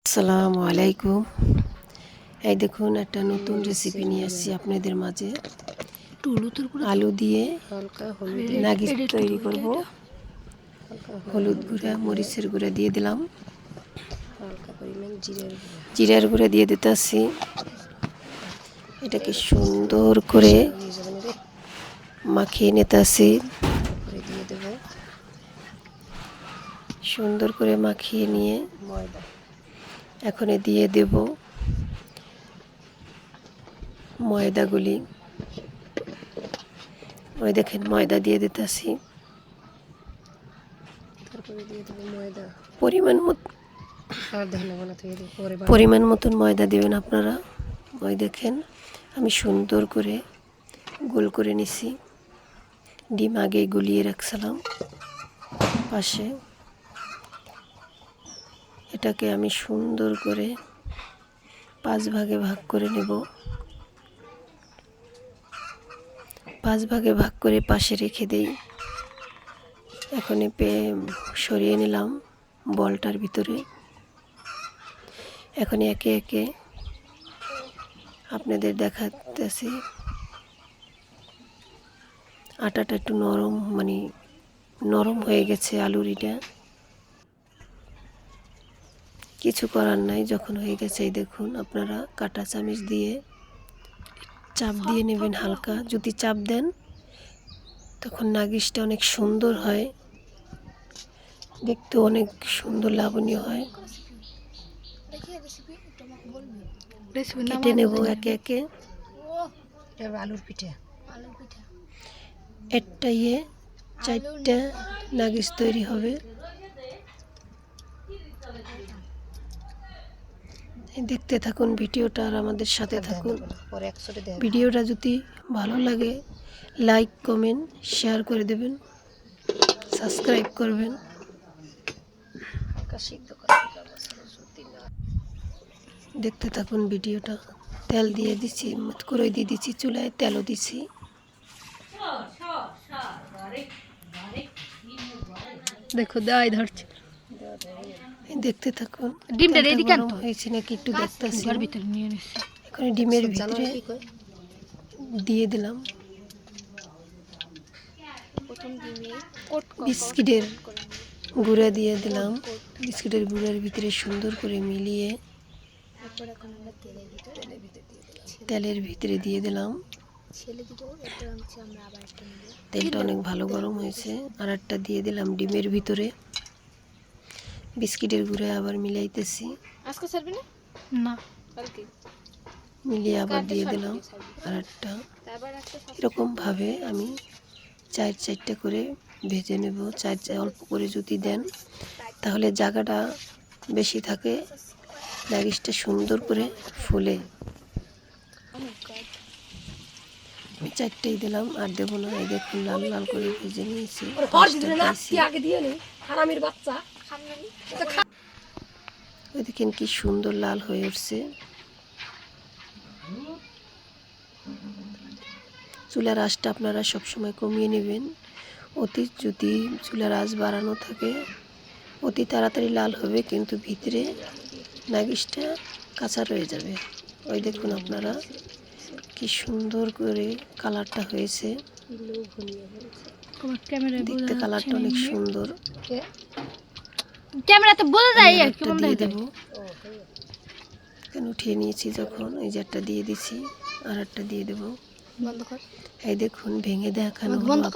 আসসালামু আলাইকুম। এই দেখুন একটা নতুন রেসিপি নিয়ে আসছি আপনাদের মাঝে। আলু দিয়ে নাগিস তৈরি করব। হলুদ গুঁড়া, মরিচের গুঁড়া দিয়ে দিলাম, হালকা পরিমাণ জিরার গুঁড়া দিয়ে দিতেছি। এটাকে সুন্দর করে মাখিয়ে নিতেছি। দিয়ে দেব সুন্দর করে মাখিয়ে নিয়ে ময়দা। এখন দিয়ে দেব ময়দাগুলি। ওই দেখেন ময়দা দিয়ে দিতেছি। তারপরে দিয়ে দেব ময়দা পরিমাণ মতন ময়দা দেবেন আপনারা। ওই দেখেন আমি সুন্দর করে গোল করে নিছি। ডিম আগে গুলিয়ে রাখছিলাম পাশে। এটাকে আমি সুন্দর করে 5 ভাগে ভাগ করে নেব। 5 ভাগে ভাগ করে পাশে রেখে দেই। এখন সরিয়ে নিলাম বলটার ভিতরে। এখন একে একে আপনাদের দেখাতেছি। আটাটা একটু নরম হয়ে গেছে আলুরিটা। কিছু করার নাই, যখন হয়ে গেছে এই দেখুন আপনারা কাঁটা চামচ দিয়ে চাপ দিয়ে নেবেন হালকা। যদি চাপ দেন তখন নাগিসটা অনেক সুন্দর হয়, দেখতে অনেক সুন্দর লাবণীয় হয়। কেটে নেব একে একে। আলুর পিঠা। একটা 4টা নাগিস তৈরি হবে। দেখতে থাকুন ভিডিওটা আর আমাদের সাথে থাকুন। ভিডিওটা যদি ভালো লাগে লাইক, কমেন্ট, শেয়ার করে দেবেন, সাবস্ক্রাইব করবেন। দেখতে থাকুন ভিডিওটা। তেল দিয়ে দিচ্ছি, করে দিয়ে দিচ্ছি চুলায়, তেলও দিচ্ছি। দেখো দাই ধরছে। দেখতে থাকুন। ডিমটা রেডি গরম হয়েছে নাকি একটু দেখতেছি। এখন ডিমের ভিতরে দিয়ে দিলাম বিস্কিটের গুঁড়া দিয়ে দিলাম। বিস্কিটের গুঁড়ার ভিতরে সুন্দর করে মিলিয়ে তেলের ভিতরে দিয়ে দিলাম। তেলটা অনেক ভালো গরম হয়েছে। আর একটা দিয়ে দিলাম ডিমের ভিতরে। বিস্কিটের গুঁড়া আবার মিলাইতেছি। মিলিয়ে আবার দিয়ে দিলাম আর একটা। এরকম ভাবে আমি 4টা করে ভেজে নেব। অল্প করে যদি দেন তাহলে জায়গাটা বেশি থাকে, নাগিসটা সুন্দর করে ফুলে। আমি 4টাই দিলাম, আর দেবো না। এই দেখুন লাল লাল করে ভেজে নিয়েছি। ওই দেখেন কি সুন্দর লাল হয়ে উঠছে। চুলার আঁচটা আপনারা সবসময় কমিয়ে নেবেন। যদি চুলার আঁচ বাড়ানো থাকে অতি তাড়াতাড়ি লাল হবে, কিন্তু ভিতরে নাগিসটা কাঁচা রয়ে যাবে। ওই দেখুন আপনারা কি সুন্দর করে কালারটা হয়েছে। দেখতে কালারটা অনেক সুন্দর। ক্যামেরাতে বোঝা যায় একটা দিয়ে দেবো। উঠিয়ে নিয়েছি যখন, এই যে একটা দিয়ে দিছি, আর একটা দিয়ে দেবো। এই দেখুন ভেঙে দেখানো হলো।